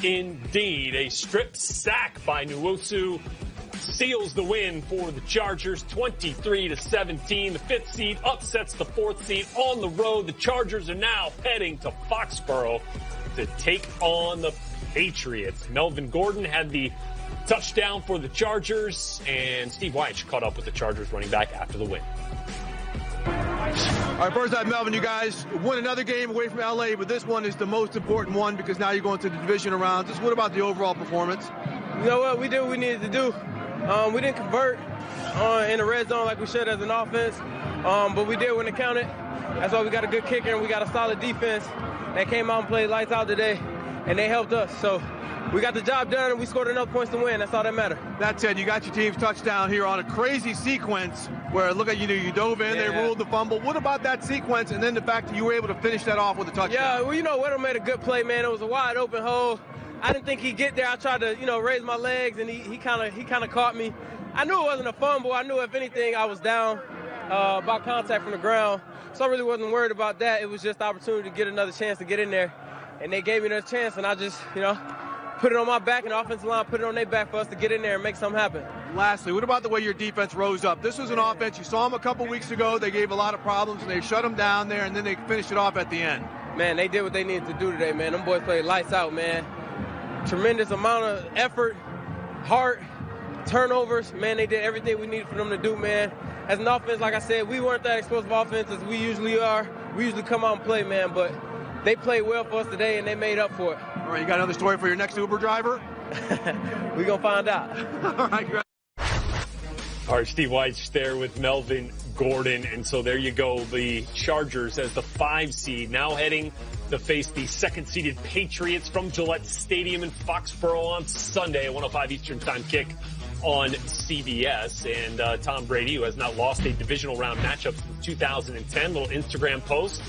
indeed. A strip sack by Nwosu seals the win for the Chargers, 23-17. The 5th seed upsets the 4th seed on the road. The Chargers are now heading to Foxborough to take on the Patriots. Melvin Gordon had the touchdown for the Chargers, and Steve Wyche caught up with the Chargers running back after the win. All right, first off, Melvin, you guys won another game away from L.A., but this one is the most important one because now you're going to the divisional round. Just what about the overall performance? You know what? We did what we needed to do. We didn't convert in the red zone like we should as an offense, but we did when it counted. That's why we got a good kicker and we got a solid defense that came out and played lights out today, and they helped us. So we got the job done, and we scored enough points to win. That's all that matters. That said, you got your team's touchdown here on a crazy sequence where, look at you dove in, they ruled the fumble. What about that sequence and then the fact that you were able to finish that off with a touchdown? Yeah, well, Weddle made a good play, man. It was a wide open hole. I didn't think he'd get there. I tried to, raise my legs, and he kind of caught me. I knew it wasn't a fumble. I knew, if anything, I was down by contact from the ground. So I really wasn't worried about that. It was just the opportunity to get another chance to get in there. And they gave me another chance, and I just, put it on my back, and the offensive line put it on their back for us to get in there and make something happen. Lastly, what about the way your defense rose up? This was an offense. You saw them a couple weeks ago. They gave a lot of problems, and they shut them down there, and then they finished it off at the end. Man, they did what they needed to do today, man. Them boys played lights out, man. Tremendous amount of effort, heart, turnovers. Man, they did everything we needed for them to do, man. As an offense, like I said, we weren't that explosive offense as we usually are. We usually come out and play, man, but they played well for us today, and they made up for it. All right, you got another story for your next Uber driver? We're going to find out. All right, great. All right, Steve Wyche there with Melvin Gordon. And so there you go. The Chargers as the 5 seed now heading to face the 2nd-seeded Patriots from Gillette Stadium in Foxborough on Sunday, a 1:05 Eastern Time kick on CBS. And Tom Brady, who has not lost a divisional round matchup since 2010, little Instagram post.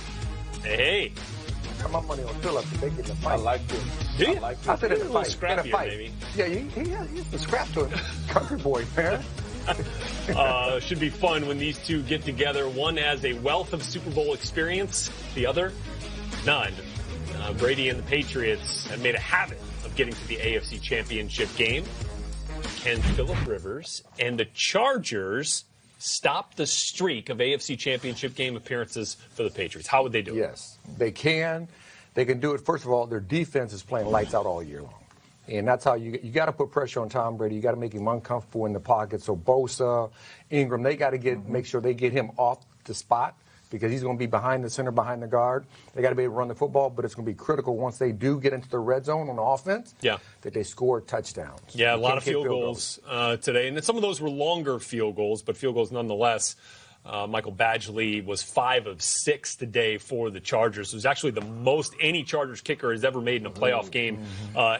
Hey. Got my money on Phillips if they get in a fight. I like this. Do you? I said in a fight. Scrappier, in a fight. Maybe. Yeah, he's the scrap to him. Country boy, man. Should be fun when these two get together. One has a wealth of Super Bowl experience. The other, none. Brady and the Patriots have made a habit of getting to the AFC Championship game. Can Phillip Rivers and the Chargers stop the streak of AFC Championship game appearances for the Patriots? How would they do it? Yes, they can. They can do it. First of all, their defense is playing lights out all year long. And that's how you got to put pressure on Tom Brady. You got to make him uncomfortable in the pocket. So Bosa, Ingram, they got to make sure they get him off the spot because he's going to be behind the center, behind the guard. They got to be able to run the football, but it's going to be critical once they do get into the red zone on the offense that they score touchdowns. Yeah, a lot of field goals today. And some of those were longer field goals, but field goals nonetheless. Michael Badgley was 5 of 6 today for the Chargers. It was actually the most any Chargers kicker has ever made in a playoff game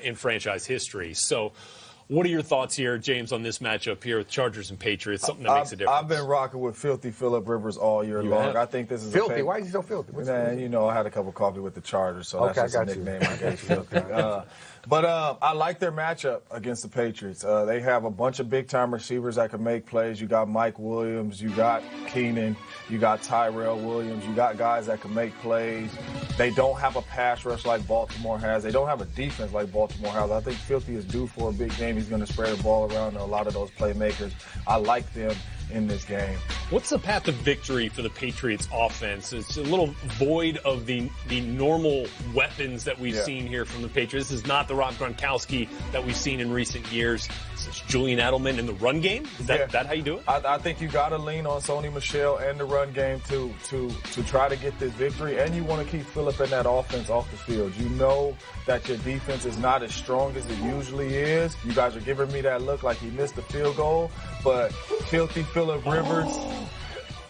in franchise history. So what are your thoughts here, James, on this matchup here with Chargers and Patriots, something that makes a difference? I've been rocking with filthy Phillip Rivers all year long. I think this is filthy. Why is he so filthy? Man, I had a cup of coffee with the Chargers, so that's just a nickname I gave filthy. But I like their matchup against the Patriots. They have a bunch of big-time receivers that can make plays. You got Mike Williams, you got Keenan, you got Tyrell Williams, you got guys that can make plays. They don't have a pass rush like Baltimore has. They don't have a defense like Baltimore has. I think Filthy is due for a big game. He's going to spread the ball around to a lot of those playmakers. I like them in this game. What's the path to victory for the Patriots offense? It's a little void of the normal weapons that we've seen here from the Patriots. This is not the Rob Gronkowski that we've seen in recent years. It's Julian Edelman in the run game? Is that how you do it? I think you got to lean on Sony Michel and the run game to try to get this victory, and you want to keep Phillip in that offense off the field. You know that your defense is not as strong as it usually is. You guys are giving me that look like he missed the field goal, but filthy Phillip Rivers.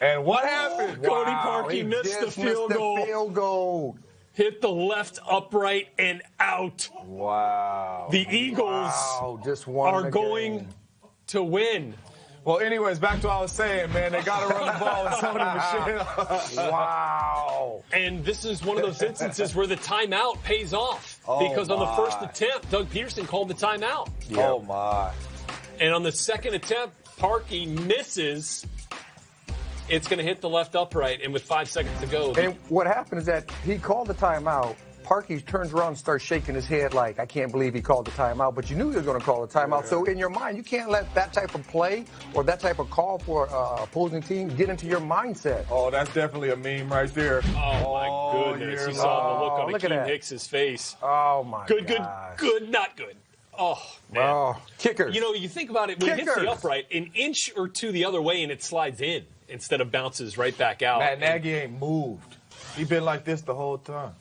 And what happened? Cody Parkey missed the field goal. Hit the left upright and out. Wow. The Eagles are going to win. Well, anyways, back to what I was saying, man. They got to run the ball with Sony Michel. Wow. And this is one of those instances where the timeout pays off. Because on the first attempt, Doug Peterson called the timeout. Yep. Oh, my. And on the second attempt, Parkey misses. It's going to hit the left upright, and with 5 seconds to go. And what happened is that he called the timeout, Parkey turns around and starts shaking his head like, I can't believe he called the timeout, but you knew he was going to call the timeout. Yeah. So in your mind, you can't let that type of play or that type of call for opposing team get into your mindset. Oh, that's definitely a meme right there. Oh, my goodness. You saw the look on Akeem Hicks's face. Oh, my God. Good, not good. Oh, man. Oh, kickers. You know, you think about it, when it hits the upright, an inch or two the other way and it slides in instead of bounces right back out. Matt Nagy ain't moved. He been like this the whole time.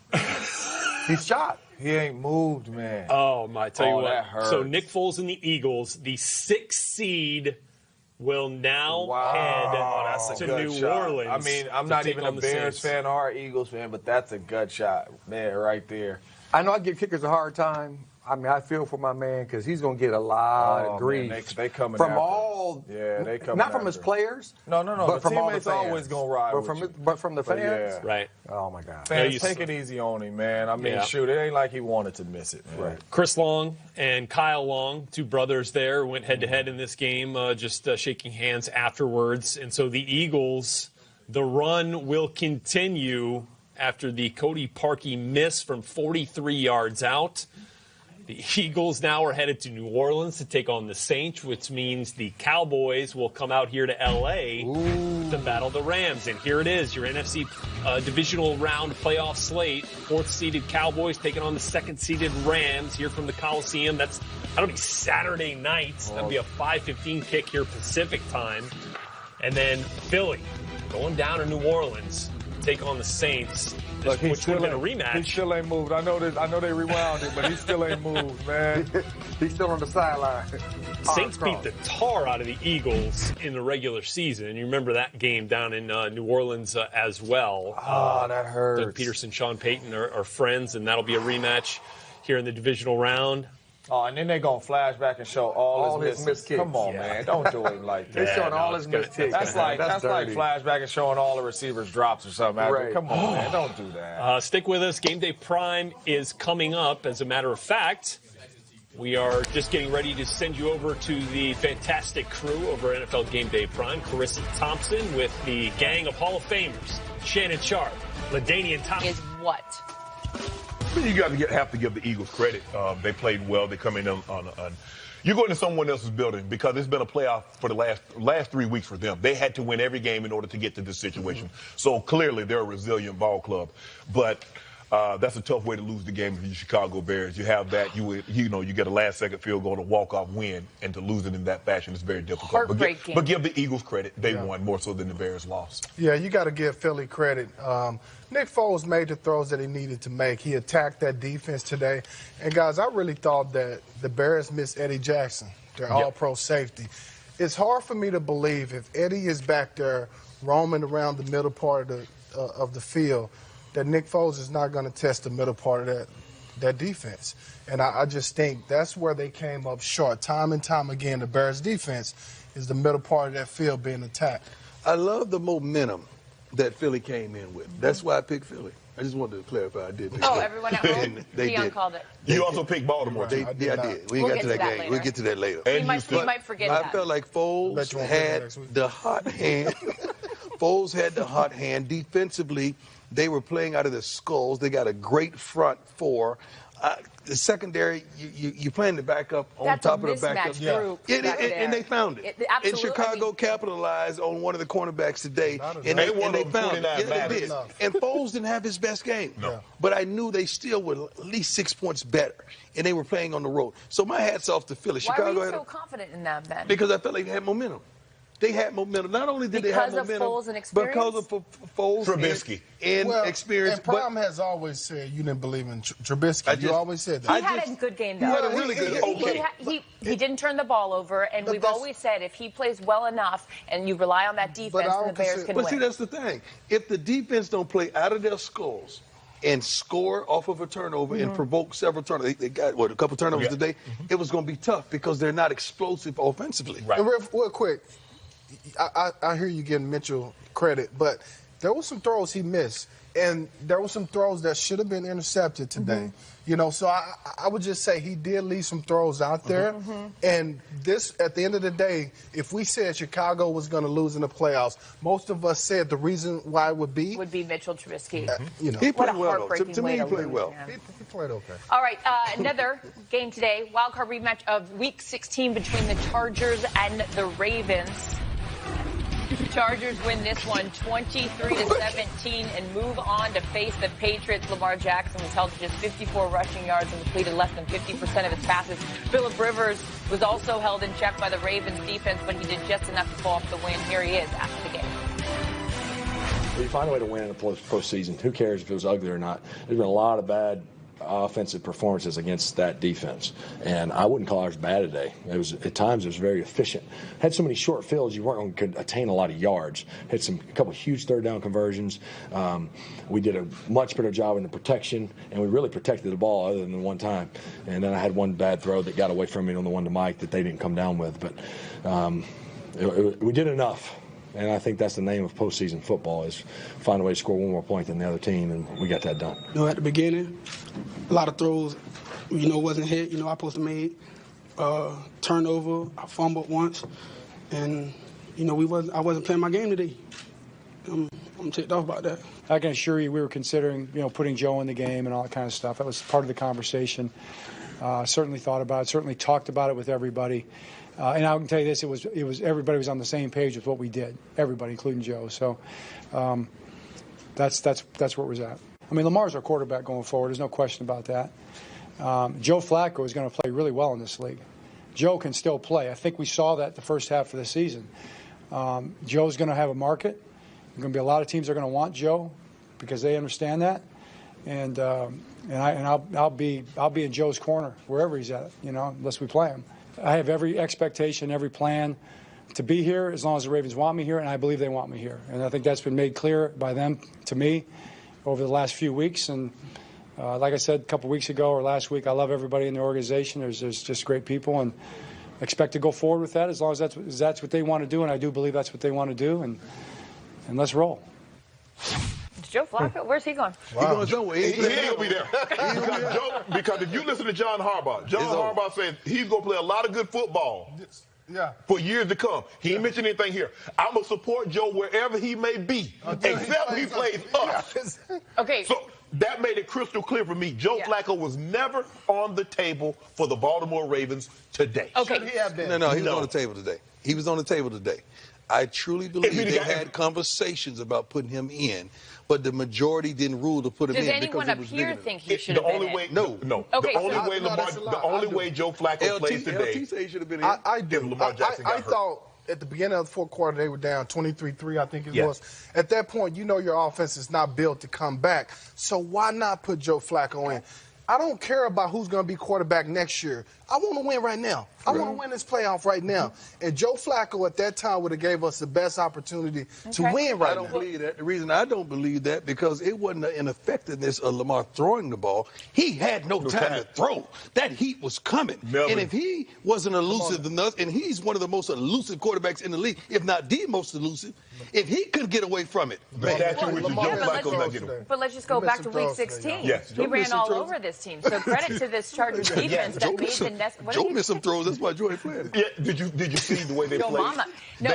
He's shot. He ain't moved, man. Oh, my. Tell you what. That hurts. So Nick Foles and the Eagles, the 6th seed, will now head to New Orleans. I mean, I'm not even a Bears fan or an Eagles fan, but that's a gut shot, man, right there. I know I give kickers a hard time. I mean, I feel for my man because he's going to get a lot of grief. Man, they coming from after. All. Yeah, they coming Not from after. his players. No. But the from all the teammates fans. always going to ride with you. But from the fans? Yeah. Right. Oh, my God. Fans, take it easy on him, man. I mean, shoot, it ain't like he wanted to miss it, man. Right. Chris Long and Kyle Long, two brothers there, went head-to-head in this game, just shaking hands afterwards. And so the Eagles, the run will continue after the Cody Parkey miss from 43 yards out. The Eagles now are headed to New Orleans to take on the Saints, which means the Cowboys will come out here to L.A. to battle the Rams. And here it is, your NFC divisional round playoff slate. 4th-seeded Cowboys taking on the 2nd-seeded Rams here from the Coliseum. That'll be Saturday night. That'll be a 5:15 kick here Pacific time. And then Philly going down to New Orleans to take on the Saints. Look, which would have been a rematch. He still ain't moved. I know they rewound it, but he still ain't moved, man. He's still on the sideline. Saints beat the tar out of the Eagles in the regular season. And you remember that game down in New Orleans as well. That hurts. Doug Peterson, Sean Payton are friends, and that'll be a rematch here in the divisional round. Oh, and then they're going to flash back and show all his missed kicks. Come on, man. Don't do him like that. They're showing all his missed kicks. That's like flashback and showing all the receivers' drops or something. Right. Come on, man. Don't do that. Stick with us. Game Day Prime is coming up. As a matter of fact, we are just getting ready to send you over to the fantastic crew over NFL Game Day Prime. Carissa Thompson with the gang of Hall of Famers. Shannon Sharpe, LaDainian Thompson. Is what? You have to give the Eagles credit. They played well. They come in on you go into someone else's building because it's been a playoff for the last 3 weeks for them. They had to win every game in order to get to this situation. So clearly they're a resilient ball club. But that's a tough way to lose the game if you're Chicago Bears. You have that. You get a last-second field goal to walk-off win, and to lose it in that fashion is very difficult. Heartbreaking. But give the Eagles credit. They won more so than the Bears lost. Yeah, you got to give Philly credit. Nick Foles made the throws that he needed to make. He attacked that defense today. And, guys, I really thought that the Bears missed Eddie Jackson, their all-pro safety. It's hard for me to believe if Eddie is back there roaming around the middle part of the field that Nick Foles is not going to test the middle part of that defense. And I just think that's where they came up short. Time and time again, the Bears' defense is the middle part of that field being attacked. I love the momentum that Philly came in with. That's why I picked Philly. I just wanted to clarify I did pick Philly. Everyone at home? Dion called it. You also picked Baltimore, too. I did. We got to that game. We'll get to that later. We might forget that. I felt like Foles had the hot hand. Foles had the hot hand. Defensively, they were playing out of their skulls. They got a great front four. The secondary, you playing the backup on top of the backup. Group and they found it. And Chicago capitalized on one of the cornerbacks today. And they found it. Yeah, they did. And Foles didn't have his best game. No. But I knew they still were at least 6 points better. And they were playing on the road. So my hat's off to Philly. Why were you so confident in them then? Because I felt like they had momentum. They had momentum. Not only did they have momentum, Foles and experience? Because of Foles Trubisky and experience. And Prime has always said you didn't believe in Trubisky. You always said that. He had a good game, though. He had a really good game. He didn't turn the ball over, and we've always said if he plays well enough and you rely on that defense, then the Bears can win. But see, that's the thing. If the defense don't play out of their skulls and score off of a turnover and provoke several turnovers, they got, a couple turnovers today, it was going to be tough because they're not explosive offensively. Right. And real quick, I hear you giving Mitchell credit, but there were some throws he missed. And there were some throws that should have been intercepted today. You know, so I would just say he did leave some throws out there. And this, at the end of the day, if we said Chicago was going to lose in the playoffs, most of us said the reason why would be Mitchell Trubisky. You know, he played well, though. To me, he played well. He played okay. All right, another game today, wild card rematch of Week 16 between the Chargers and the Ravens. Chargers win this one 23-17 and move on to face the Patriots. Lamar Jackson was held to just 54 rushing yards and completed less than 50% of his passes. Phillip Rivers was also held in check by the Ravens defense, but he did just enough to pull off the win. Here he is after the game. You find a way to win in the postseason. Who cares if it was ugly or not? There's been a lot of bad offensive performances against that defense, and I wouldn't call ours bad today. It was, at times, it was very efficient. Had so many short fields, you weren't going to attain a lot of yards. Had a couple of huge third down conversions. We did a much better job in the protection, and we really protected the ball other than one time. And then I had one bad throw that got away from me on the one to Mike that they didn't come down with. But we did enough. And I think that's the name of postseason football, is find a way to score one more point than the other team, and we got that done. You know, at the beginning, a lot of throws, wasn't hit. I supposed to make turnover. I fumbled once, and I wasn't playing my game today. I'm ticked off about that. I can assure you, we were considering putting Joe in the game and all that kind of stuff. That was part of the conversation. Certainly thought about it. Certainly talked about it with everybody. And I can tell you this: it was everybody was on the same page with what we did. Everybody, including Joe. So that's where it was at. I mean, Lamar's our quarterback going forward. There's no question about that. Joe Flacco is going to play really well in this league. Joe can still play. I think we saw that the first half of the season. Joe's going to have a market. There's going to be a lot of teams that are going to want Joe because they understand that. And I'll be in Joe's corner wherever he's at. Unless we play him. I have every expectation, every plan to be here as long as the Ravens want me here, and I believe they want me here. And I think that's been made clear by them to me over the last few weeks. And like I said a couple weeks ago or last week, I love everybody in the organization. There's just great people, and expect to go forward with that as long as that's what they want to do, and I do believe that's what they want to do. And let's roll. Joe Flacco, where's he going? Wow. He's going to be there. Because if you listen to John Harbaugh said he's going to play a lot of good football for years to come. He ain't mentioned anything here. I'm going to support Joe wherever he may be, except he plays us. Okay. So that made it crystal clear for me. Joe Flacco was never on the table for the Baltimore Ravens today. Okay. Should he have been? No, he was on the table today. He was on the table today. I truly believe they had conversations about putting him in, but the majority didn't rule to put him in because it was bigger. Does anyone up here think he should have been in? No. Okay, The only way Joe Flacco plays today. LT say he should have been in. I do. Lamar Jackson got hurt. Thought at the beginning of the fourth quarter they were down 23-3, I think it was. At that point, your offense is not built to come back. So why not put Joe Flacco in? I don't care about who's going to be quarterback next year. I want to win right now. I want to win this playoff right now. And Joe Flacco at that time would have gave us the best opportunity to win right now. I don't believe that. The reason I don't believe that, because it wasn't an ineffectiveness of Lamar throwing the ball. He had no time to throw. That heat was coming. And if he wasn't elusive enough, and he's one of the most elusive quarterbacks in the league, if not the most elusive, if he could get away from it. But let's just go back to Week 16. He ran all over this team. So credit to this Chargers defense that made the Joe missed some throws. That's why Joe ain't playing. Yeah, did you see the way they played? No.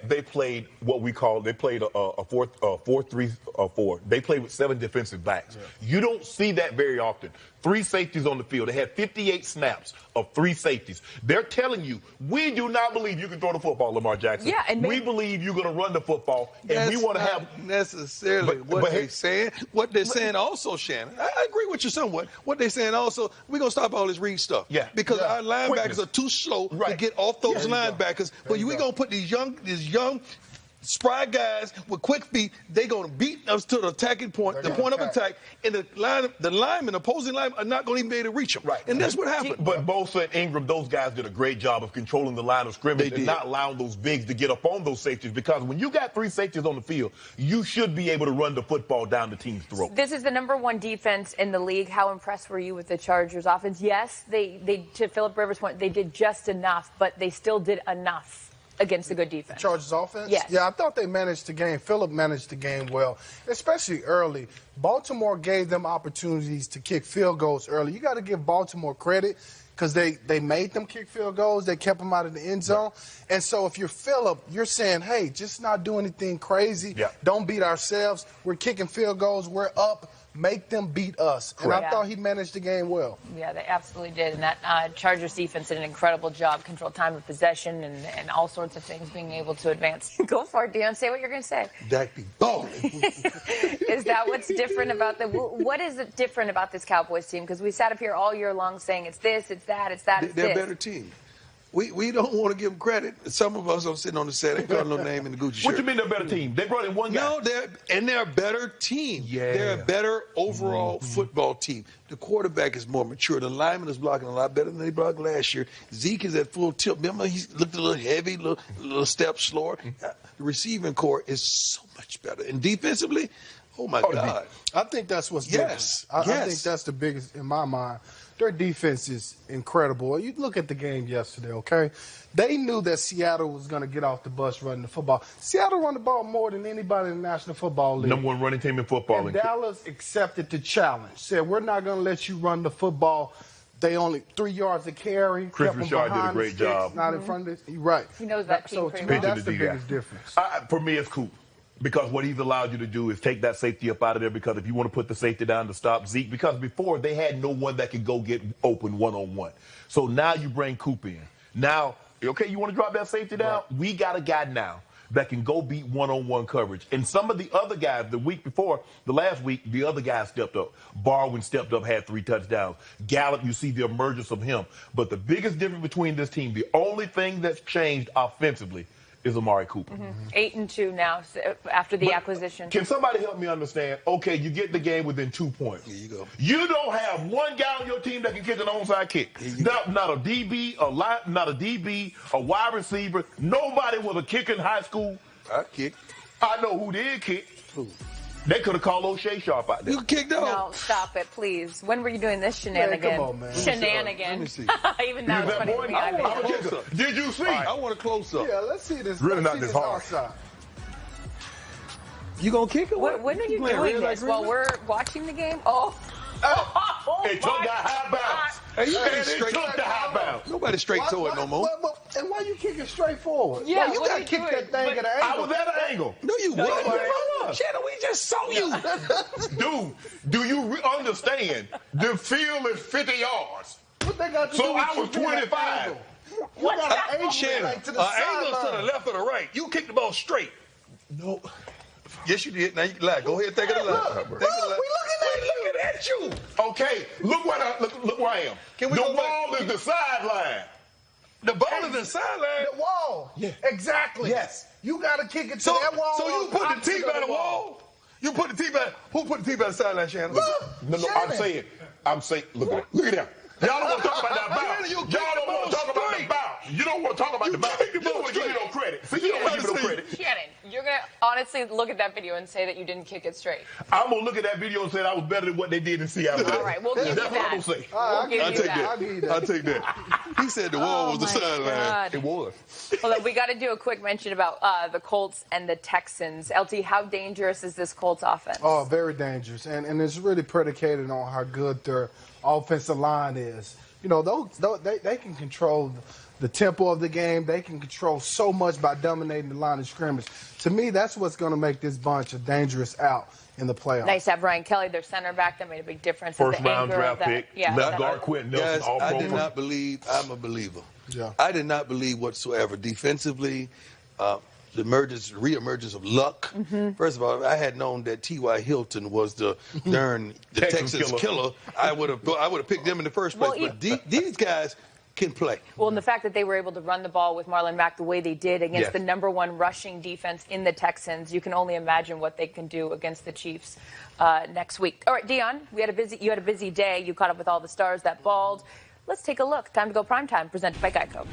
They played what we call a 4-3-4. They played with 7 defensive backs. You don't see that very often. 3 safeties on the field. They had 58 snaps of 3 safeties. They're telling you, we do not believe you can throw the football, Lamar Jackson. Yeah, and we believe you're going to run the football, and we want to have necessarily what they're saying. What they're saying also, Shannon. I agree with you somewhat. What they're saying also, we're going to stop all this read stuff. Yeah. Because our linebackers are too slow to get off those linebackers. But we're going to put these young spry guys with quick feet, they're going to beat us to the attacking point, the point of attack, and the opposing linemen are not going to even be able to reach them. Right. And that's what happened. But Bosa and Ingram, those guys did a great job of controlling the line of scrimmage and not allowing those bigs to get up on those safeties, because when you got 3 safeties on the field, you should be able to run the football down the team's throat. This is the #1 defense in the league. How impressed were you with the Chargers offense? Yes, they to Phillip Rivers' point, they did just enough, but they still did enough. against a good defense. Chargers offense? Yes. Yeah, I thought they managed the game. Phillip managed the game well, especially early. Baltimore gave them opportunities to kick field goals early. You got to give Baltimore credit because they made them kick field goals. They kept them out of the end zone. And so if you're Phillip, you're saying, hey, just not do anything crazy. Yeah. Don't beat ourselves. We're kicking field goals. We're up. Make them beat us. And I thought he managed the game well. Yeah, they absolutely did. And that Chargers defense did an incredible job, control time of possession and all sorts of things, being able to advance. Go for it, Dion. Say what you're going to say. Dak be balling. Is that what's different about what is it different about this Cowboys team? Because we sat up here all year long saying it's this, it's that, it's that, it's They're this. a better team. We don't want to give them credit. Some of us are sitting on the set and calling no name in the Gucci shirt. What you mean they're a better team? They brought in one guy. No, they're a better team. Yeah. They're a better overall football team. The quarterback is more mature. The lineman is blocking a lot better than they blocked last year. Zeke is at full tilt. Remember, he looked a little heavy, a little step slower. The receiving core is so much better. And defensively, oh, my God. I think that's what's Yes. different. I think that's the biggest, in my mind. Their defense is incredible. You look at the game yesterday, okay? They knew that Seattle was going to get off the bus running the football. Seattle run the ball more than anybody in the National Football League. Number one running team in football. And Dallas accepted the challenge. Said, we're not going to let you run the football. They only 3 yards of carry. Chris Richard did a great job. Not in front of this. You're right. He knows that team so pretty to me, well. that's the biggest difference. For me, it's Coop. Because what he's allowed you to do is take that safety up out of there, because if you want to put the safety down to stop Zeke, because before they had no one that could go get open one-on-one. So now you bring Coop in. Now, okay, you want to drop that safety down? Right. We got a guy now that can go beat one-on-one coverage. And some of the other guys, the week before, the last week, the other guys stepped up. Barwin stepped up, had 3 touchdowns. Gallup, you see the emergence of him. But the biggest difference between this team, the only thing that's changed offensively, is Amari Cooper. 8-2 now after the acquisition. Can somebody help me understand? Okay, you get the game within 2 points. Here you go. You don't have one guy on your team that can kick an onside kick. Not a DB, not a DB, a wide receiver. Nobody was a kicker in high school. I kick. I know who did kick. Who? They could have called O'Shea Sharpe out there. You kicked off. No, stop it, please. When were you doing this shenanigan? Come on, man. Shenanigan. Let me see. Even that was funny to me. I want a close-up. Did you see? I want a close-up. Yeah, let's see this. Really let's not see this this hard. outside. You gonna kick it? When are you doing this? While we're watching the game? Oh. It took that high bounce. Hey, you And ain't it straight took the high bounce. Nobody straight to it no more. And why you kicking straight forward? Yeah, Why you what got are to you kick doing? that thing at an I angle. was at an angle. No, you wasn't. was. Shannon, we just saw you. Dude, do you understand? The field is 50 yards. What they got to So do with I was you being at 25. angle? You got an angle Shannon, like to the angle to the sideline. left or the right. You kicked the ball straight. No. Yes, you did. Now you can lie. Go ahead, take it to the left. Look, we looking at you. Okay, look where I am. Can we the go ball back? is the sideline. The ball is the sideline. The wall. Yeah. Exactly. Yes. You got to kick it to So that wall. you put the opposite tee of by the wall. You put the tee by. Who put the tee by the sideline, Shannon? No, I'm saying, look at that. Y'all don't want to talk about that bounce. Y'all don't want to talk about the bounce. You don't want to talk about the bounce. You don't want to give me no credit. See, you don't want to give me no credit. Shannon, you're going to honestly look at that video and say that you didn't kick it straight. I'm going to look at that video and say I was better than what they did in Seattle. All right, we'll give you That's what I'm that. going to say. We'll give you that. I'll give you that. I'll take that. He said the wall was the my sideline. God. It was. Well, look, we got to do a quick mention about the Colts and the Texans. LT, how dangerous is this Colts offense? Oh, very dangerous. And it's really predicated on how good their offensive line is. You know, they can control the tempo of the game. They can control so much by dominating the line of scrimmage. To me, that's what's going to make this bunch a dangerous out in the playoffs. Nice to have Ryan Kelly, their center back. That made a big difference. First round draft pick. Yeah, Left guard Quentin Nelson. Guys, all I pro did from- not believe. I'm a believer. Yeah. I did not believe whatsoever. Defensively, the reemergence of Luck. First of all, I had known that T.Y. Hilton was the Texas killer. I would have picked them in the first place. Well, but these guys can play. Well, and the fact that they were able to run the ball with Marlon Mack the way they did against the number one rushing defense in the Texans, you can only imagine what they can do against the Chiefs next week. All right, Dion, you had a busy day. You caught up with all the stars that balled. Let's take a look. Time to go primetime, presented by Geico.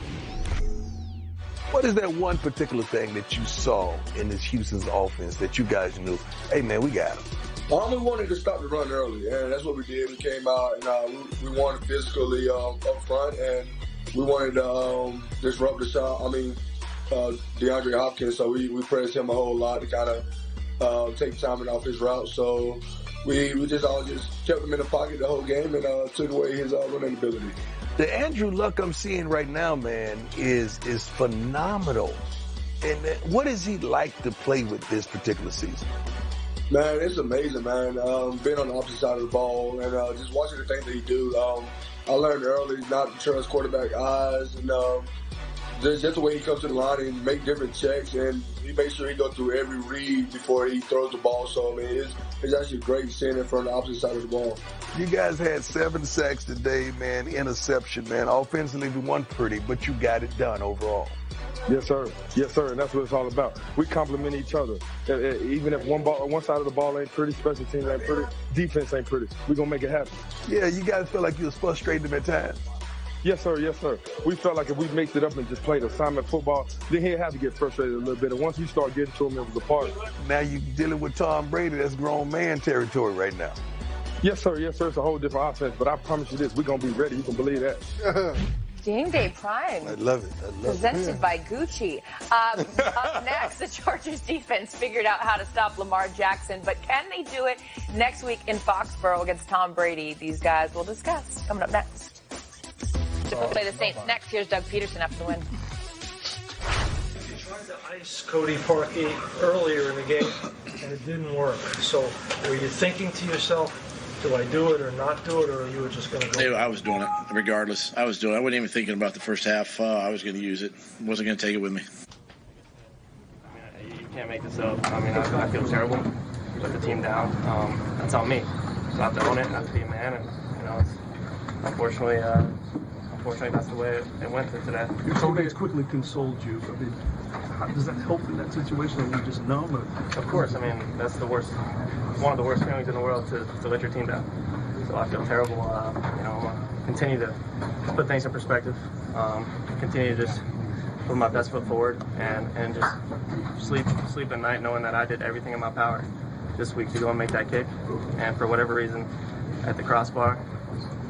What is that one particular thing that you saw in this Houston's offense that you guys knew, hey, man, we got him? Well, we wanted to stop the run early, and that's what we did. We came out and we wanted physically up front, and we wanted to disrupt the shot. I mean, DeAndre Hopkins, so we pressed him a whole lot to kind of take timing off his route. So we just kept him in the pocket the whole game and took away his running ability. The Andrew Luck I'm seeing right now, man, is phenomenal. And what is he like to play with this particular season? Man, it's amazing, man. Being on the opposite side of the ball and just watching the things that he do. I learned early not to trust quarterback eyes and just the way he comes to the line and make different checks, and he makes sure he goes through every read before he throws the ball. So, I mean, it's actually great seeing it from the opposite side of the ball. You guys had 7 sacks today, man. Interception, man. Offensively, we won pretty, but you got it done overall. Yes, sir. Yes, sir. And that's what it's all about. We complement each other. Even if one side of the ball ain't pretty, special teams ain't pretty, defense ain't pretty, we're going to make it happen. Yeah, you guys feel like you was frustrating them at times. Yes, sir. Yes, sir. We felt like if we mixed it up and just played assignment football, then he'd have to get frustrated a little bit. And once you start getting to him, it was a part. Now you're dealing with Tom Brady. That's grown man territory right now. Yes, sir. Yes, sir. It's a whole different offense. But I promise you this, we're going to be ready. You can believe that. Game Day Prime. I love it. Presented by Gucci. Up next, the Chargers defense figured out how to stop Lamar Jackson, but can they do it next week in Foxborough against Tom Brady? These guys will discuss. Coming up next. To play the Saints next, here's Doug Peterson after the win. You tried to ice Cody Parkey earlier in the game, and it didn't work. So were you thinking to yourself, do I do it or not do it, or you were just going to go? I was doing it, regardless. I was doing it. I wasn't even thinking about the first half. I was going to use it. Wasn't going to take it with me. I mean, you can't make this up. I mean, I feel terrible. Put the team down. That's on me. So I have to own it. I have to be a man. And, it's, unfortunately, that's the way it went for today. Your teammates quickly consoled you. I mean, how does that help in that situation? Are you just numb? Of course. I mean, that's the worst, one of the worst feelings in the world to let your team down. So I feel terrible. I'm gonna continue to put things in perspective. Continue to just put my best foot forward and just sleep at night knowing that I did everything in my power this week to go and make that kick. And for whatever reason, at the crossbar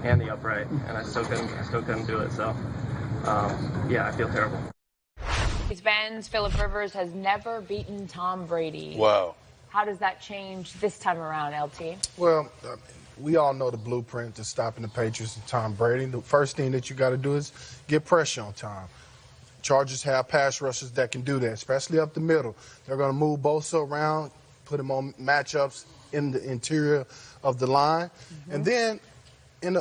and the upright, and I still couldn't do it. So, I feel terrible. Ben's Phillip Rivers has never beaten Tom Brady. Wow. How does that change this time around, LT? Well, we all know the blueprint to stopping the Patriots and Tom Brady. The first thing that you got to do is get pressure on Tom. Chargers have pass rushers that can do that, especially up the middle. They're going to move Bosa around, put him on matchups in the interior of the line. Mm-hmm. And then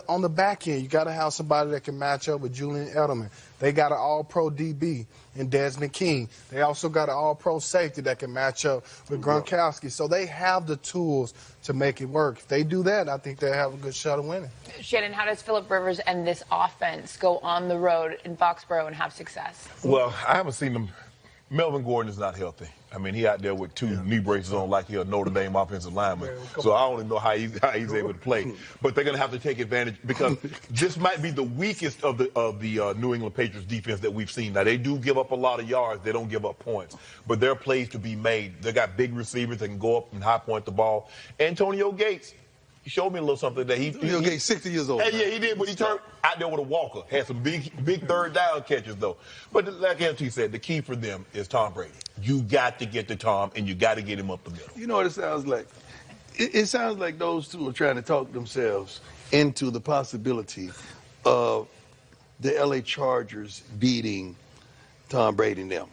on the back end, you got to have somebody that can match up with Julian Edelman. They got an all-pro DB in Desmond King. They also got an all-pro safety that can match up with Gronkowski. So they have the tools to make it work. If they do that, I think they have a good shot of winning. Shannon, how does Phillip Rivers and this offense go on the road in Foxborough and have success? Well, I haven't seen them. Melvin Gordon is not healthy. I mean, he out there with 2 knee braces on like he's a Notre Dame offensive lineman. So I don't even know how he's able to play. But they're going to have to take advantage because this might be the weakest of the New England Patriots defense that we've seen. Now, they do give up a lot of yards. They don't give up points. But there are plays to be made. They got big receivers that can go up and high point the ball. Antonio Gates, he showed me a little something that Antonio Gates, 60 years old. Yeah, he did, but he turned out there with a walker. Had some big third down catches, though. But like LT said, the key for them is Tom Brady. You got to get to Tom, and you got to get him up the middle. You know what it sounds like? It sounds like those two are trying to talk themselves into the possibility of the LA Chargers beating Tom Brady and them.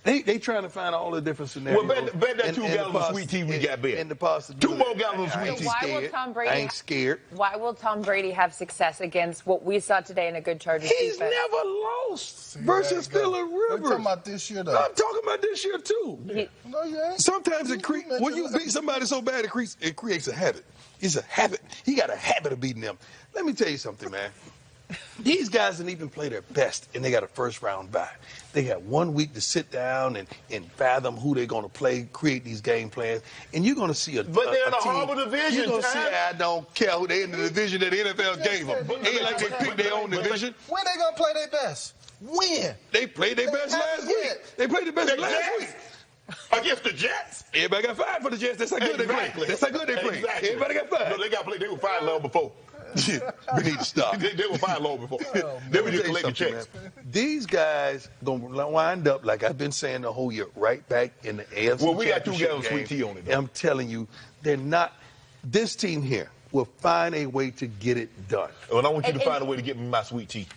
They trying to find all the different scenarios. Well, bet that 2 gallons of sweet tea we got bet. And the possibility. 2 more gallons of sweet tea. I ain't scared. Why will Tom Brady have success against what we saw today in a good Chargers defense? He's never lost versus Phillip Rivers. We're talking about this year, though. I'm talking about this year, too. No, you ain't. Sometimes when you beat somebody so bad, it creates a habit. It's a habit. He got a habit of beating them. Let me tell you something, man. These guys didn't even play their best, and they got a first-round bye. They got 1 week to sit down and fathom who they're going to play, create these game plans, and you're going to see But they're in a horrible division. You're going to see, I don't care who they're in the division that the NFL gave them. Ain't like they picked their own division. When they going to play their best? When? They played their best last week. They played their best last week. Against the Jets? Everybody got 5 for the Jets. That's how good they played. That's how good they played. Exactly. Everybody got 5. No, they got played. They were 5 level before. We need to stop. They were buying low before. They were just collecting checks. Man. These guys gonna wind up, like I've been saying the whole year, right back in the AFC. Well, we got 2 Championship gallons of sweet tea on it. I'm telling you, they're not. This team here will find a way to get it done. Well, I want you to find a way to get me my sweet tea.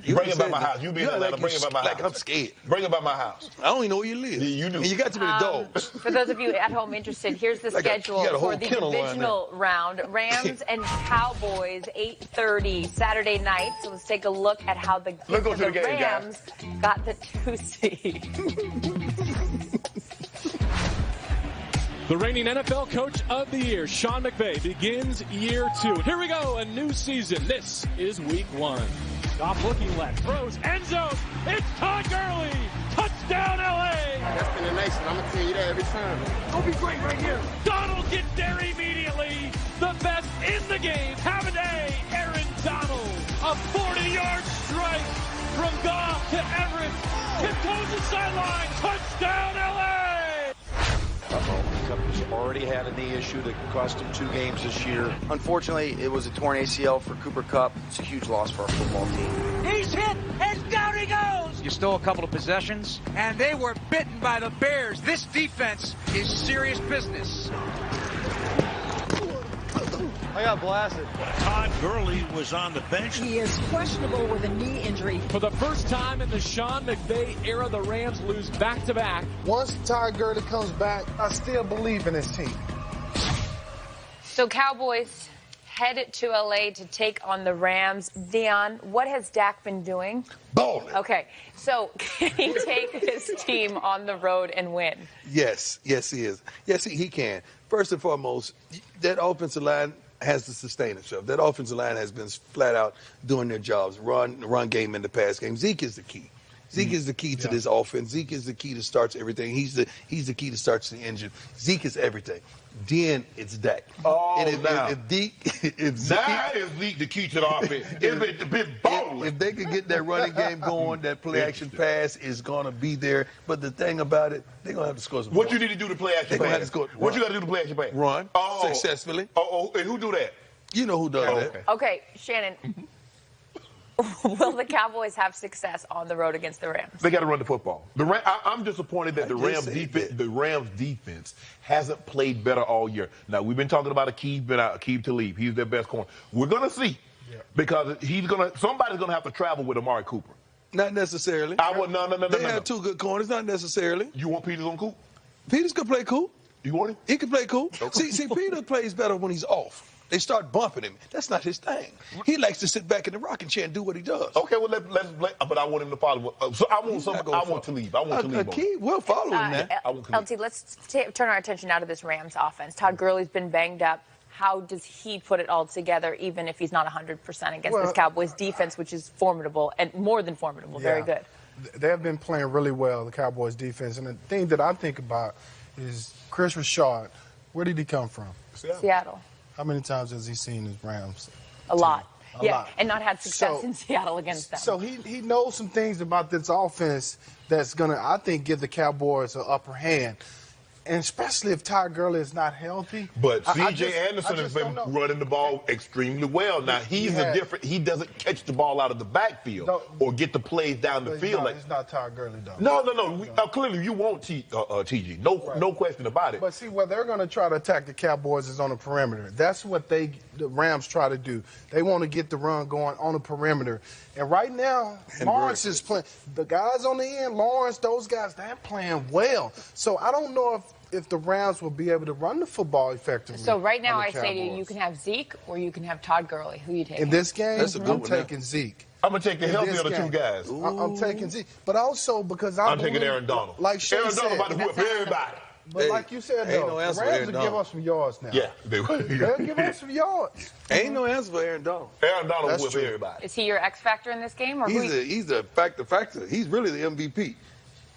Bring it by my house. You be in Atlanta, bring it by my house. Like I'm scared. Bring it by my house. I don't even know where you live. Yeah, you do. And you got too many dogs. For those of you at home interested, here's the schedule for the divisional round. Rams and Cowboys, 8:30 Saturday night. So let's take a look at how the Rams got the 2 seed. The reigning NFL Coach of the Year, Sean McVay, begins year 2. Here we go, a new season. This is week 1. Goff looking left, throws, end zone. It's Todd Gurley. Touchdown, L.A. That's been the nation. I'm going to tell you that every time. Gonna be great right here. Donald gets there immediately. The best in the game. Have a day, Aaron Donald. A 40-yard strike from Goff to Everett. Tiptoes the sideline. Touchdown, L.A. He's already had a knee issue that cost him 2 games this year. Unfortunately, it was a torn ACL for Cooper Kupp. It's a huge loss for our football team. He's hit, and down he goes! You stole a couple of possessions. And they were bitten by the Bears. This defense is serious business. I got blasted. Todd Gurley was on the bench. He is questionable with a knee injury. For the first time in the Sean McVay era, the Rams lose back-to-back. Once Todd Gurley comes back, I still believe in his team. So Cowboys headed to L.A. to take on the Rams. Dion, what has Dak been doing? Balling. Okay, so can he take his team on the road and win? Yes, he is. Yes, he can. First and foremost, that offensive line has to sustain itself. That offensive line has been flat out doing their jobs, run game and the pass game. Zeke is the key. Zeke is the key to this offense. Zeke is the key that starts everything. He's the key that starts the engine. Zeke is everything. Then it's Dak. Oh, and if Zeke the key to the offense. If they could get that running game going, that play-action pass is going to be there. But the thing about it, they're going to have to score some What points. you need to do to play-action pass? What you got to do to play-action pass? Run successfully. And who do that? You know who does that. Okay, Shannon. Will the Cowboys have success on the road against the Rams? They got to run the football. I'm disappointed that the Rams defense hasn't played better all year. Now, we've been talking about Aqib Talib. He's their best corner. We're going to see because somebody's going to have to travel with Amari Cooper. Not necessarily. No. They have 2 good corners, not necessarily. You want Peters on Coop? Peters could play Coop. You want him? He can play Coop. See, Peters plays better when he's off. They start bumping him. That's not his thing. He likes to sit back in the rocking chair and do what he does. Okay, well, but I want him to follow. So I want to leave. I want to leave. We'll follow him now. LT, let's turn our attention now to this Rams offense. Todd Gurley's been banged up. How does he put it all together, even if he's not 100% against this Cowboys defense, which is formidable and more than formidable, very good? They have been playing really well, the Cowboys defense. And the thing that I think about is Chris Richard. Where did he come from? Seattle. How many times has he seen his Rams? A lot. A lot. And not had success in Seattle against them. So he knows some things about this offense that's going to, I think, give the Cowboys an upper hand. And especially if Todd Gurley is not healthy. But C.J. Anderson has been running the ball extremely well. Now, he doesn't catch the ball out of the backfield or get the plays down the field. It's not Todd Gurley, though. No. Clearly, you want TG. No question about it. But see, where they're going to try to attack the Cowboys is on the perimeter. That's what the Rams try to do. They want to get the run going on the perimeter. And right now, Lawrence is playing. The guys on the end, Lawrence, those guys, they're playing well. So I don't know if the Rams will be able to run the football effectively. So right now I say to you, you can have Zeke or you can have Todd Gurley. Who are you taking? In this game, I'm taking Zeke. I'm going to take the healthy of the 2 guys. I'm taking Zeke. But also because I'm taking Aaron Donald. Like Shay said, Aaron Donald about to whip everybody. But like you said, though, the Rams will give us some yards now. Yeah, they will. They'll give us some yards. Ain't no answer for Aaron Donald. Aaron Donald will whip everybody. Is he your X factor in this game? Or he's the factor. He's really the MVP.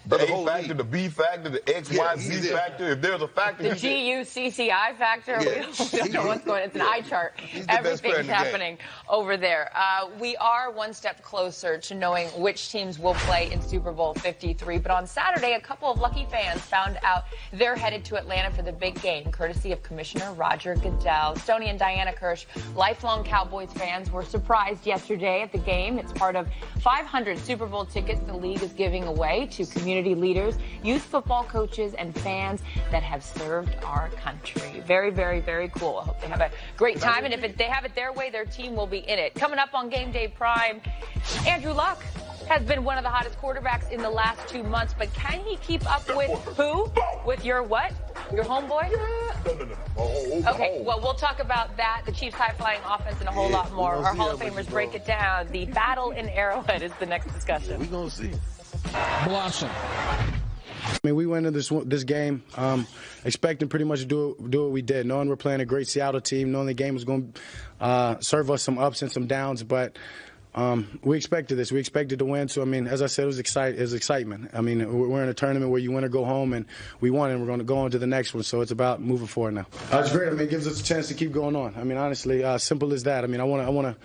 The A factor, the B factor, the XYZ factor. If there's a factor, the GUCCI factor. Yeah. We don't know what's going on. It's an eye chart. Everything's happening over there. We are one step closer to knowing which teams will play in Super Bowl 53. But on Saturday, a couple of lucky fans found out they're headed to Atlanta for the big game, courtesy of Commissioner Roger Goodell. Stoney and Diana Kirsch, lifelong Cowboys fans, were surprised yesterday at the game. It's part of 500 Super Bowl tickets the league is giving away to community leaders, youth football coaches, and fans that have served our country. Very, very, very cool. I hope they have a great time, and if they have it their way, their team will be in it. Coming up on Game Day Prime, Andrew Luck has been one of the hottest quarterbacks in the last 2 months, but can he keep up with who? With your what? Your homeboy? No. Okay, well, we'll talk about that, the Chiefs' high-flying offense, and a whole lot more. Our Hall of Famers break it down. The battle in Arrowhead is the next discussion. We're going to see. Blossom. I mean, we went into this game expecting pretty much to do what we did, knowing we're playing a great Seattle team, knowing the game was going to serve us some ups and some downs, but we expected this. We expected to win. So, I mean, as I said, it was excitement. I mean, we're in a tournament where you win or go home, and we won, and we're going to go on to the next one. So it's about moving forward now. It's great. I mean, it gives us a chance to keep going on. I mean, honestly, simple as that. I mean, I want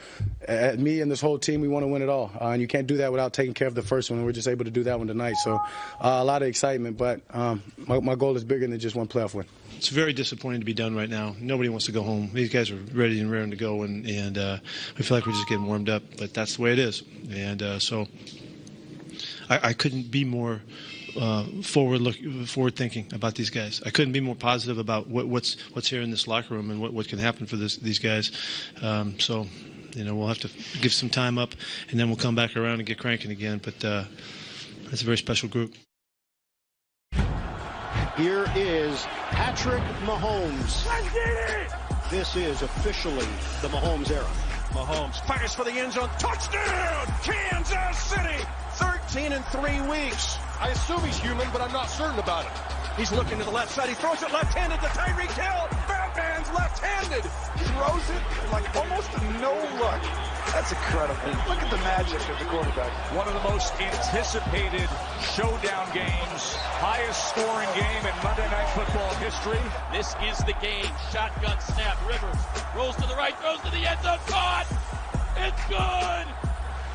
to, me and this whole team, we want to win it all. And you can't do that without taking care of the first one, and we're just able to do that one tonight. So a lot of excitement, but my goal is bigger than just one playoff win. It's very disappointing to be done right now. Nobody wants to go home. These guys are ready and raring to go, and we feel like we're just getting warmed up. But that's the way it is. And so I couldn't be more forward thinking about these guys. I couldn't be more positive about what's here in this locker room and what can happen for these guys. So we'll have to give some time up, and then we'll come back around and get cranking again. But it's a very special group. Here is Patrick Mahomes. Let's get it! This is officially the Mahomes era. Mahomes fires for the end zone. Touchdown! Kansas City! 13 in 3 weeks. I assume he's human, but I'm not certain about it. He's looking to the left side. He throws it left-handed to Tyreek Hill. Batman's left-handed. Throws it like almost no look. That's incredible. Look at the magic of the quarterback. One of the most anticipated showdown games, highest scoring game in Monday Night Football history. This is the game. Shotgun snap. Rivers rolls to the right, throws to the end zone. Caught! It's good!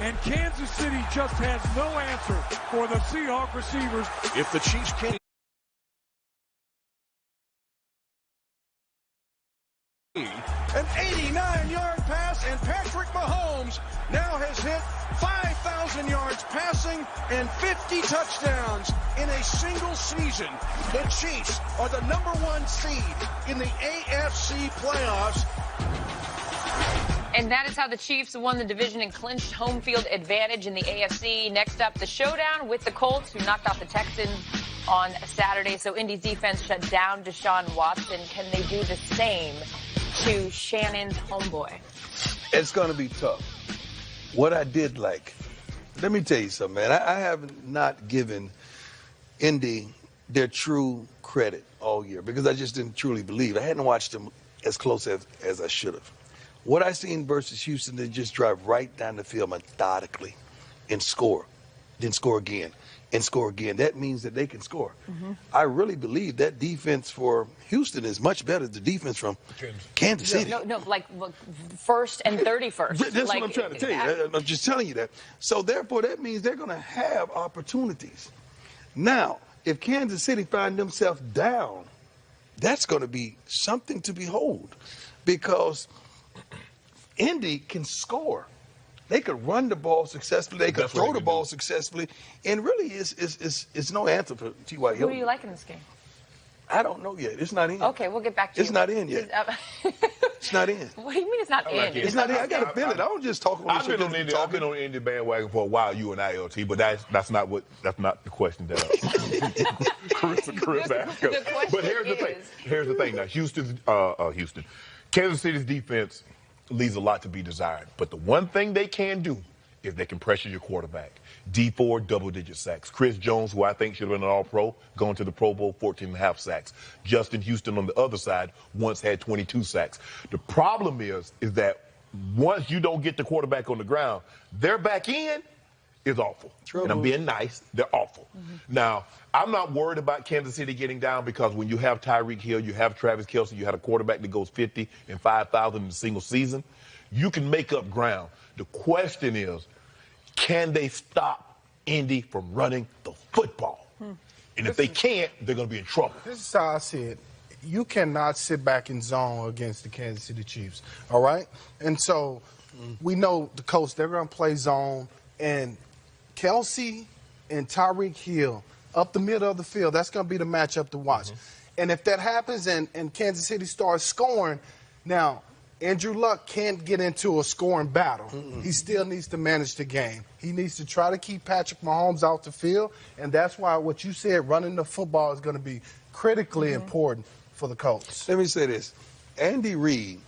And Kansas City just has no answer for the Seahawks receivers. If the Chiefs can't. An 89-yard pass, and Patrick Mahomes now has hit 5,000 yards passing and 50 touchdowns in a single season. The Chiefs are the #1 seed in the AFC playoffs. And that is how the Chiefs won the division and clinched home field advantage in the AFC. Next up, the showdown with the Colts, who knocked off the Texans on Saturday. So Indy's defense shut down Deshaun Watson. Can they do the same to Shannon's homeboy? It's going to be tough. What I did like, let me tell you something, man. I have not given Indy their true credit all year because I just didn't truly believe. I hadn't watched them as close as I should have. What I seen versus Houston, they just drive right down the field methodically and score, then score again and score again. That means that they can score. Mm-hmm. I really believe that defense for Houston is much better than the defense from Kansas City. No, like first and 31st. That's what I'm trying to tell you. I'm just telling you that. So therefore, that means they're going to have opportunities. Now, if Kansas City find themselves down, that's going to be something to behold because Indy can score. They could run the ball successfully. They could throw the ball successfully. And really, it's no answer for T.Y. Hilton. Who do you like in this game? I don't know yet. It's not in. Okay, we'll get back to you. It's not in yet. It's not in. What do you mean it's not in? It's not in. I got to feel it. I don't just talk on I've been on the Indy bandwagon for a while, you and I, LT, but that's not the question that Chris asked. But here's the thing. Now, Houston. Kansas City's defense leaves a lot to be desired. But the one thing they can do is they can pressure your quarterback. D4, double-digit sacks. Chris Jones, who I think should have been an All-Pro, going to the Pro Bowl, 14.5 sacks. Justin Houston on the other side once had 22 sacks. The problem is that once you don't get the quarterback on the ground, their back end is awful. And I'm being nice. They're awful. Now, I'm not worried about Kansas City getting down because when you have Tyreek Hill, you have Travis Kelce, you had a quarterback that goes 50 and 5,000 in a single season, you can make up ground. The question is, can they stop Indy from running the football? And if they can't, they're going to be in trouble. This is how I see it. You cannot sit back in zone against the Kansas City Chiefs, all right? And so we know the Colts, they're going to play zone, and Kelce and Tyreek Hill up the middle of the field, that's going to be the matchup to watch. And if that happens and Kansas City starts scoring, now Andrew Luck can't get into a scoring battle. He still needs to manage the game. He needs to try to keep Patrick Mahomes off the field, and that's why what you said, running the football, is going to be critically important for the Colts. Let me say this. Andy Reid,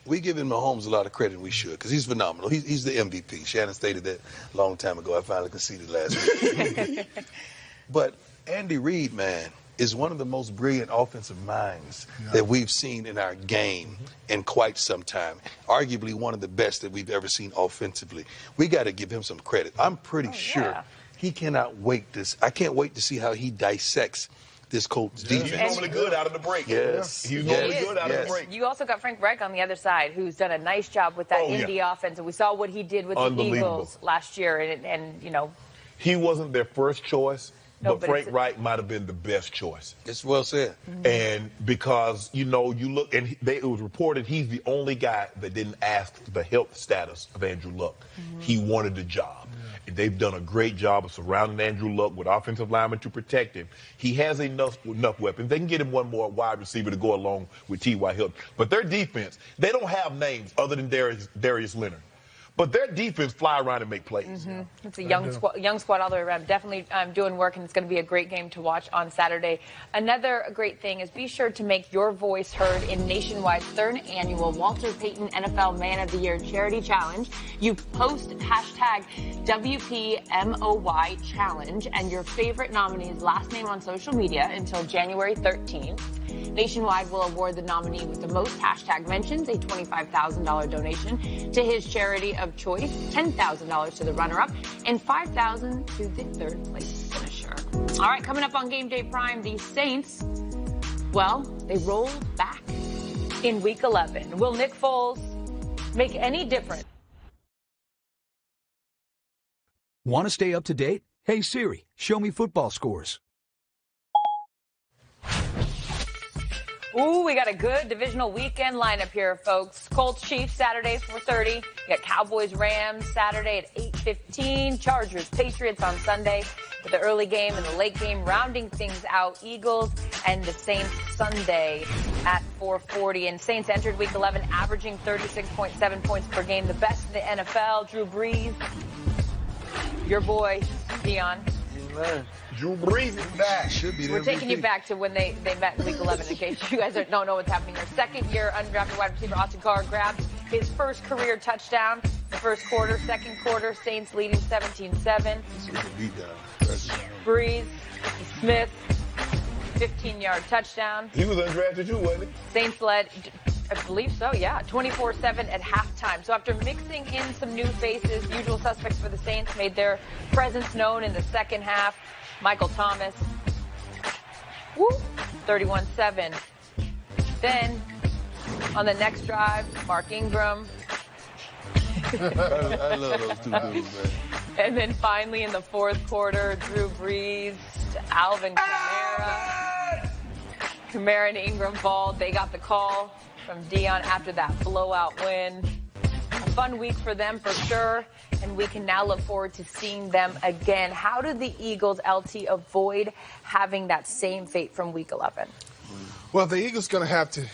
we give him Mahomes a lot of credit, we should, because he's phenomenal. He's the MVP. Shannon stated that a long time ago. I finally conceded last week. But Andy Reid, man, is one of the most brilliant offensive minds that we've seen in our game in quite some time. Arguably one of the best that we've ever seen offensively. We got to give him some credit. I'm pretty sure he cannot wait this. I can't wait to see how he dissects this Colts defense. He's normally good out of the break. He's normally good out of the break. You also got Frank Reich on the other side, who's done a nice job with that Indy offense, and we saw what he did with the Eagles last year, and you know. He wasn't their first choice, but Frank Reich might have been the best choice. It's well said. And because, you know, you look, and it was reported he's the only guy that didn't ask the health status of Andrew Luck. He wanted the job. And they've done a great job of surrounding Andrew Luck with offensive linemen to protect him. He has enough weapons. They can get him one more wide receiver to go along with T.Y. Hilton. But their defense, they don't have names other than Darius Leonard. But their defense fly around and make plays. It's a young squad all the way around. Definitely doing work, and it's going to be a great game to watch on Saturday. Another great thing is be sure to make your voice heard in Nationwide's third annual Walter Payton NFL Man of the Year Charity Challenge. You post hashtag WPMOY Challenge and your favorite nominee's last name on social media until January 13th. Nationwide will award the nominee with the most hashtag mentions a $25,000 donation to his charity of choice, $10,000 to the runner-up, and $5,000 to the third place finisher. All right, coming up on Game Day Prime, the Saints, well, they rolled back in Week 11. Will Nick Foles make any difference? Want to stay up to date? Hey Siri, show me football scores. Ooh, we got a good divisional weekend lineup here, folks. Colts, Chiefs, Saturday, 4:30. You got Cowboys, Rams, Saturday at 8:15. Chargers, Patriots on Sunday. With the early game and the late game rounding things out, Eagles and the Saints Sunday at 4:40. And Saints entered Week 11 averaging 36.7 points per game, the best in the NFL. Drew Brees, your boy, Dion. Drew Brees is back. We're taking you back to when they met in Week 11 in case you guys don't know what's happening here. Second-year undrafted wide receiver Austin Carr grabbed his first career touchdown. The first quarter, second quarter, Saints leading 17-7. Brees, Smith, 15-yard touchdown. He was undrafted too, wasn't he? Saints led, I believe so, yeah, 24-7 at halftime. So after mixing in some new faces, usual suspects for the Saints made their presence known in the second half. Michael Thomas, 31-7. Then, on the next drive, Mark Ingram. I love those two dudes, man. And then finally in the fourth quarter, Drew Brees to Alvin Kamara. Kamara and Ingram balled. They got the call from Dion after that blowout win. A fun week for them for sure, and we can now look forward to seeing them again. How did the Eagles, LT, avoid having that same fate from Week 11? Well, the Eagles going to have to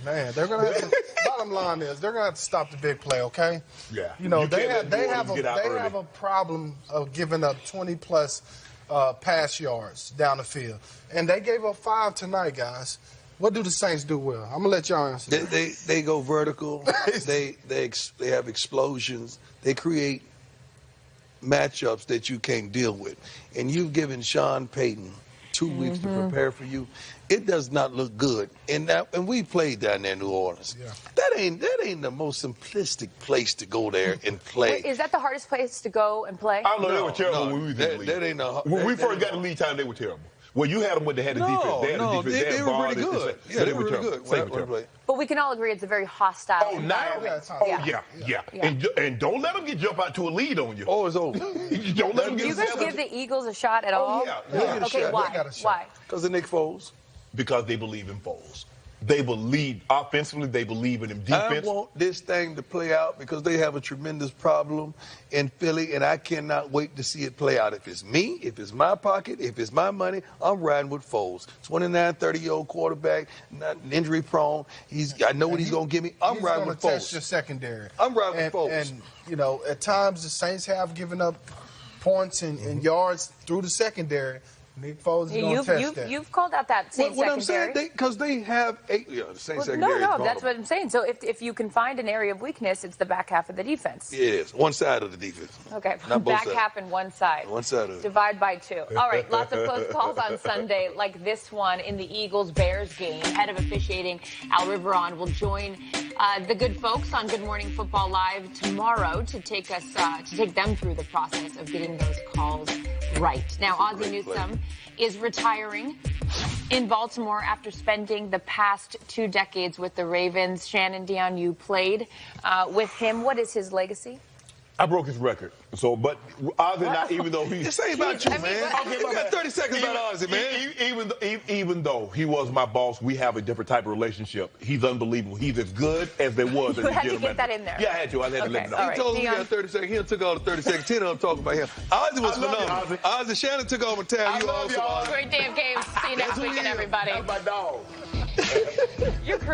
man, they're going to have to, bottom line is they're going to have to stop the big play, okay? Yeah. You know, they have a problem of giving up 20-plus pass yards down the field. And they gave up 5 tonight, guys. What do the Saints do well? I'm going to let y'all answer that. They go vertical. they have explosions. They create matchups that you can't deal with. And you've given Sean Payton 2 weeks to prepare for you, it does not look good. And we played down there in New Orleans. Yeah. That ain't the most simplistic place to go there and play. Wait, is that the hardest place to go and play? I don't know, they were terrible when we was in the league. That ain't when we first got the lead time, they were terrible. Well, you had them when they had the defense. They had the defense. They were pretty good. Yeah, they were really good. But we can all agree it's a very hostile environment. Yeah. And don't let them jump out to a lead on you. Oh, it's over. Don't let them Do you guys give the Eagles a shot at all? Yeah. Okay, why? Why? Because of Nick Foles. Because they believe in Foles. They believe offensively. They believe in him defense. I want this thing to play out because they have a tremendous problem in Philly, and I cannot wait to see it play out. If it's me, if it's my pocket, if it's my money, I'm riding with Foles. 29, 30-year-old quarterback, not injury prone. I know what he's going to give me. I'm riding with Foles. He's going to test your secondary. I'm riding with Foles. And, you know, at times the Saints have given up points and yards through the secondary. Nick Foles is going to test that. You've called out that Saints what secondary. I'm saying, because they have the Saints secondary. No, that's what I'm saying. So if you can find an area of weakness, it's the back half of the defense. It is. One side of the defense. Okay, not both back sides. half and one side. One side of it. Divide by 2. All right, lots of close calls on Sunday, like this one in the Eagles-Bears game. Head of officiating, Al Riveron, will join the good folks on Good Morning Football Live tomorrow to take them through the process of getting those calls right. Now, Ozzie Newsome is retiring in Baltimore after spending the past 2 decades with the Ravens. Shannon, Dion, you played with him. What is his legacy? I broke his record. So, but Ozzie, not even though he... This ain't about you, man. Okay, you got 30 seconds about Ozzie, man. Even though he was my boss, we have a different type of relationship. He's unbelievable. He's as good as there was. You had to get that in there. Yeah, I had to. I had to let him know. He told me he got 30 seconds. He took all the 30 seconds. 10 of them talking about him. Ozzie was phenomenal. Ozzie, Shannon took over town. You also. Great day of games. See you next weekend, everybody. That's my dog. Your career